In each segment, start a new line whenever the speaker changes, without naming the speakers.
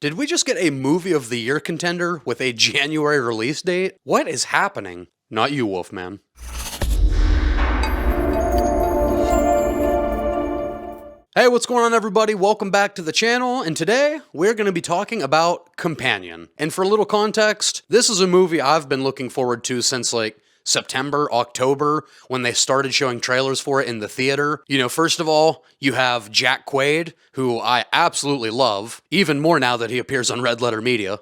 Did we just get a movie of the year contender with a January release date? What is happening? Not you, Wolfman. Hey, what's going on, everybody? Welcome back to the channel, and today we're going to be talking about Companion. And for a little context, this is a movie I've been looking forward to since like September, October, when they started showing trailers for it in the theater. You know, first of all, you have Jack Quaid, who I absolutely love, even more now that he appears on Red Letter Media.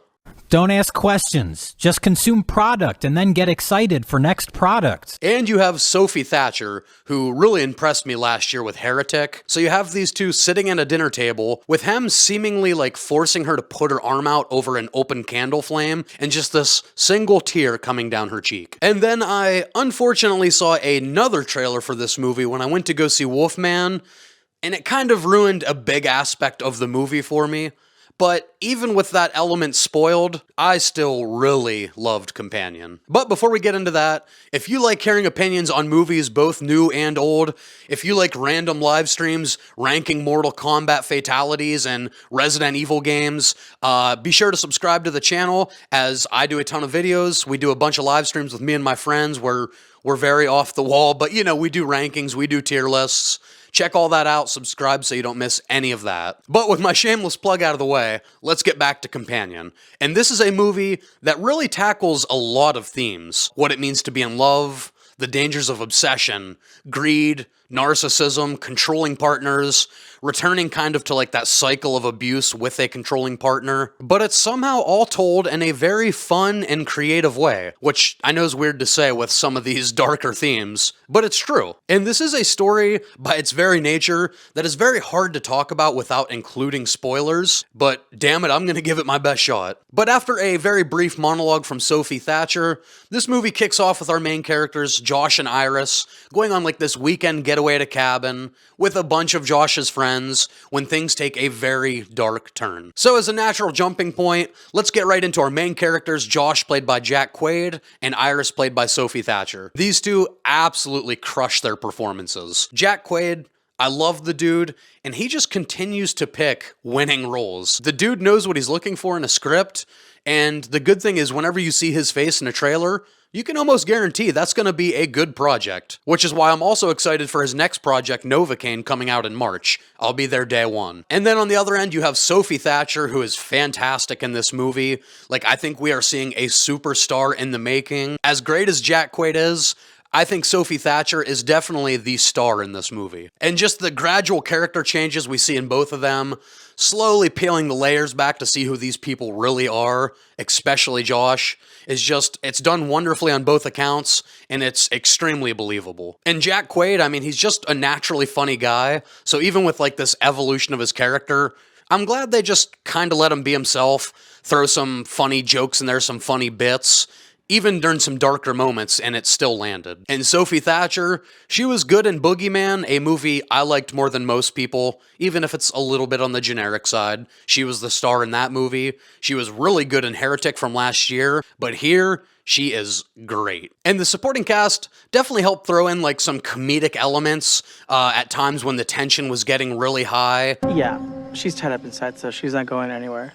Don't ask questions. Just consume product and then get excited for next product.
And you have Sophie Thatcher, who really impressed me last year with Heretic. So you have these two sitting at a dinner table, with him seemingly like forcing her to put her arm out over an open candle flame, and just this single tear coming down her cheek. And then I unfortunately saw another trailer for this movie when I went to go see Wolfman, and it kind of ruined a big aspect of the movie for me. But even with that element spoiled, I still really loved Companion. But before we get into that, if you like hearing opinions on movies both new and old, if you like random live streams ranking Mortal Kombat fatalities and Resident Evil games, be sure to subscribe to the channel, as I do a ton of videos. We do a bunch of live streams with me and my friends where we're very off the wall, but you know, we do rankings, we do tier lists. Check all that out, subscribe so you don't miss any of that. But with my shameless plug out of the way, let's get back to Companion. And this is a movie that really tackles a lot of themes. What it means to be in love, the dangers of obsession, greed, narcissism, controlling partners, returning kind of to like that cycle of abuse with a controlling partner. But it's somehow all told in a very fun and creative way, which I know is weird to say with some of these darker themes, but it's true. And this is a story by its very nature that is very hard to talk about without including spoilers, but damn it, I'm gonna give it my best shot. But after a very brief monologue from Sophie Thatcher, this movie kicks off with our main characters, Josh and Iris, going on like this weekend getaway at a cabin with a bunch of Josh's friends when things take a very dark turn. So as a natural jumping point, let's get right into our main characters, Josh played by Jack Quaid and Iris played by Sophie Thatcher. These two absolutely crush their performances. Jack Quaid, I love the dude, and he just continues to pick winning roles. The dude knows what he's looking for in a script, and the good thing is whenever you see his face in a trailer, you can almost guarantee that's going to be a good project, which is why I'm also excited for his next project, Novocaine, coming out in March. I'll be there day one. And then on the other end, you have Sophie Thatcher, who is fantastic in this movie. Like, I think we are seeing a superstar in the making. As great as Jack Quaid is, I think Sophie Thatcher is definitely the star in this movie. And just the gradual character changes we see in both of them, slowly peeling the layers back to see who these people really are, especially Josh, is just, it's done wonderfully on both accounts, and it's extremely believable. And Jack Quaid, I mean, he's just a naturally funny guy, so even with like this evolution of his character, I'm glad they just kind of let him be himself, throw some funny jokes in there, some funny bits, even during some darker moments, and it still landed. And Sophie Thatcher, she was good in Boogeyman, a movie I liked more than most people, even if it's a little bit on the generic side. She was the star in that movie. She was really good in Heretic from last year, but here, she is great. And the supporting cast definitely helped throw in like some comedic elements at times when the tension was getting really high.
Yeah, she's tied up inside, so she's not going anywhere.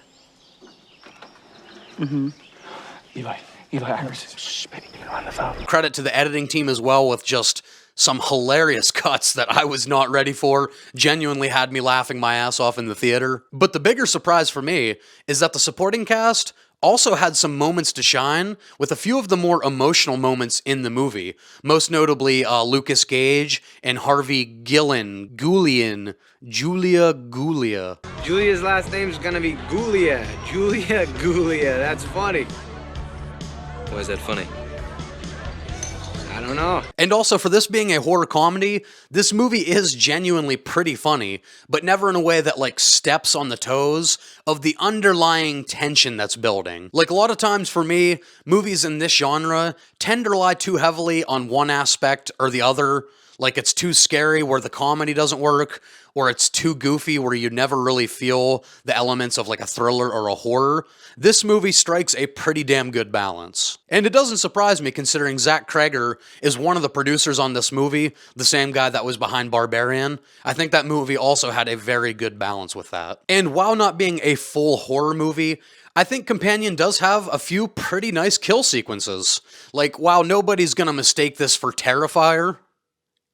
Eli, Iris, shh, baby, you're on the phone.
Credit to the editing team as well, with just some hilarious cuts that I was not ready for. Genuinely had me laughing my ass off in the theater. But the bigger surprise for me is that the supporting cast also had some moments to shine, with a few of the more emotional moments in the movie. Most notably, Lucas Gage and Harvey Julia Guglia.
Julia's last name's gonna be Guglia. Julia Guglia. That's funny. Why is that funny? I don't know.
And also, for this being a horror comedy, this movie is genuinely pretty funny, but never in a way that like steps on the toes of the underlying tension that's building. Like a lot of times for me, movies in this genre tend to rely too heavily on one aspect or the other. Like it's too scary where the comedy doesn't work, or it's too goofy where you never really feel the elements of like a thriller or a horror. This movie strikes a pretty damn good balance. And it doesn't surprise me considering Zach Cregger is one of the producers on this movie, the same guy that was behind Barbarian. I think that movie also had a very good balance with that. And while not being a full horror movie, I think Companion does have a few pretty nice kill sequences. Like, while nobody's gonna mistake this for Terrifier,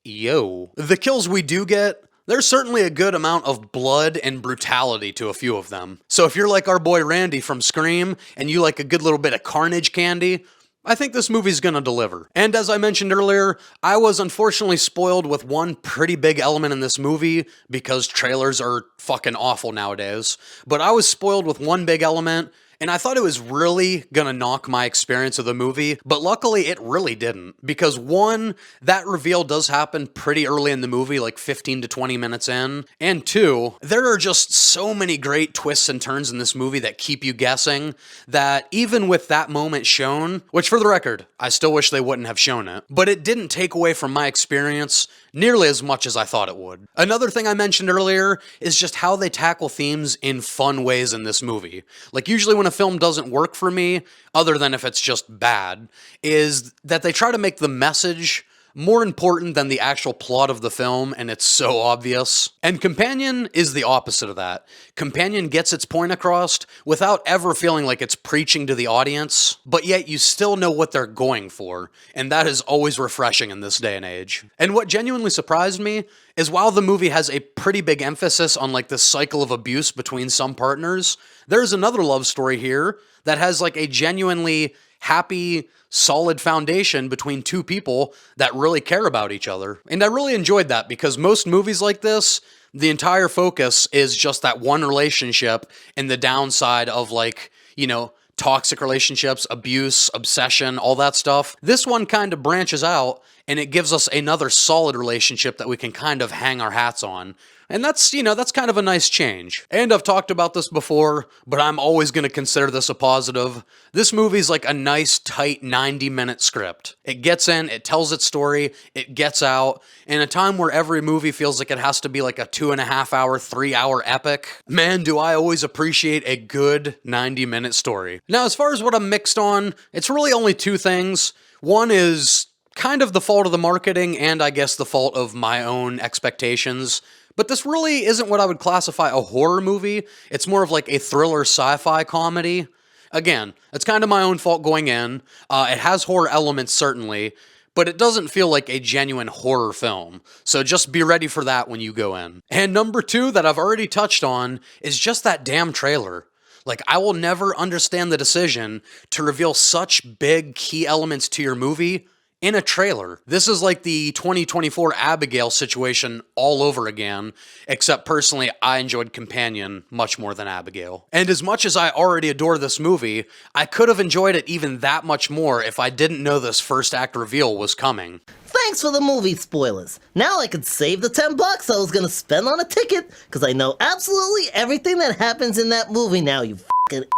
the kills we do get, there's certainly a good amount of blood and brutality to a few of them. So if you're like our boy Randy from Scream, and you like a good little bit of carnage candy, I think this movie's gonna deliver. And as I mentioned earlier, I was unfortunately spoiled with one pretty big element in this movie, because trailers are fucking awful nowadays. But I was spoiled with one big element, and I thought it was really gonna knock my experience of the movie, but luckily it really didn't. Because one, that reveal does happen pretty early in the movie, like 15 to 20 minutes in. And two, there are just so many great twists and turns in this movie that keep you guessing, that even with that moment shown, which for the record, I still wish they wouldn't have shown it, but it didn't take away from my experience nearly as much as I thought it would. Another thing I mentioned earlier is just how they tackle themes in fun ways in this movie. Like usually when a film doesn't work for me, other than if it's just bad, is that they try to make the message more important than the actual plot of the film, and it's so obvious. And Companion is the opposite of that. Companion gets its point across without ever feeling like it's preaching to the audience, but yet you still know what they're going for, and that is always refreshing in this day and age. And what genuinely surprised me is while the movie has a pretty big emphasis on like this cycle of abuse between some partners, there's another love story here that has like a genuinely happy, solid foundation between two people that really care about each other. And I really enjoyed that, because most movies like this, the entire focus is just that one relationship and the downside of like, you know, toxic relationships, abuse, obsession, all that stuff. This one kind of branches out and it gives us another solid relationship that we can kind of hang our hats on. And that's, you know, that's kind of a nice change. And I've talked about this before, but I'm always going to consider this a positive. This movie's like a nice, tight 90-minute script. It gets in, it tells its story, it gets out. In a time where every movie feels like it has to be like a 2.5-hour, 3-hour epic, man, do I always appreciate a good 90-minute story. Now, as far as what I'm mixed on, it's really only two things. One is kind of the fault of the marketing, and I guess the fault of my own expectations. But this really isn't what I would classify a horror movie. It's more of like a thriller sci-fi comedy. Again, it's kind of my own fault going in. It has horror elements, certainly, but it doesn't feel like a genuine horror film. So just be ready for that when you go in. And number two that I've already touched on is just that damn trailer. Like, I will never understand the decision to reveal such big key elements to your movie in a trailer. This is like the 2024 Abigail situation all over again, except personally, I enjoyed Companion much more than Abigail. And as much as I already adore this movie, I could have enjoyed it even that much more if I didn't know this first act reveal was coming.
Thanks for the movie spoilers. Now I could save the $10 I was gonna spend on a ticket, because I know absolutely everything that happens in that movie now, you fucking.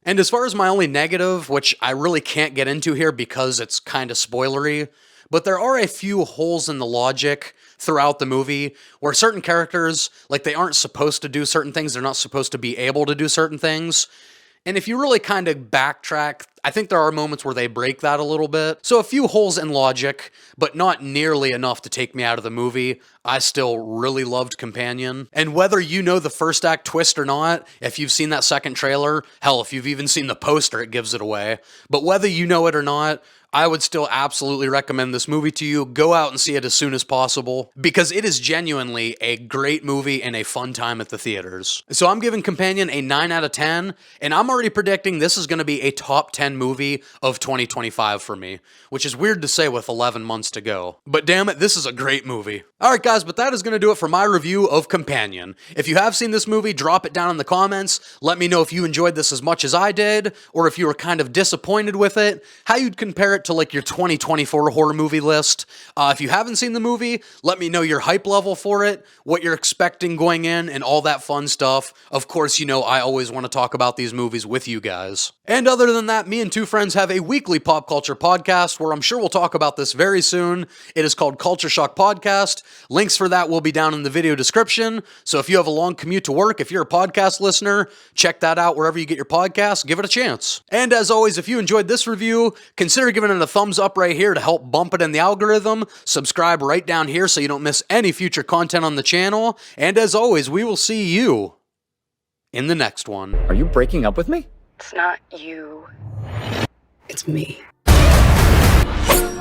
And as far as my only negative, which I really can't get into here because it's kind of spoilery, but there are a few holes in the logic throughout the movie where certain characters, like, they aren't supposed to do certain things, they're not supposed to be able to do certain things. And if you really kind of backtrack, I think there are moments where they break that a little bit. So a few holes in logic, but not nearly enough to take me out of the movie. I still really loved Companion. And whether you know the first act twist or not, if you've seen that second trailer, hell, if you've even seen the poster, it gives it away. But whether you know it or not, I would still absolutely recommend this movie to you. Go out and see it as soon as possible, because it is genuinely a great movie and a fun time at the theaters. So I'm giving Companion a 9 out of 10, and I'm already predicting this is going to be a top 10 movie of 2025 for me, which is weird to say with 11 months to go. But damn it, this is a great movie. Alright guys, but that is going to do it for my review of Companion. If you have seen this movie, drop it down in the comments. Let me know if you enjoyed this as much as I did, or if you were kind of disappointed with it, how you'd compare it to like your 2024 horror movie list. If you haven't seen the movie, let me know your hype level for it, what you're expecting going in, and all that fun stuff. Of course, you know I always want to talk about these movies with you guys. And other than that, me and two friends have a weekly pop culture podcast where I'm sure we'll talk about this very soon. It is called Culture Shock Podcast. Links for that will be down in the video description. So if you have a long commute to work, if you're a podcast listener, check that out wherever you get your podcasts. Give it a chance. And as always, if you enjoyed this review, consider giving it a thumbs up right here to help bump it in the algorithm. Subscribe right down here so you don't miss any future content on the channel. And as always, we will see you in the next one.
Are you breaking up with me?
It's not you. It's me.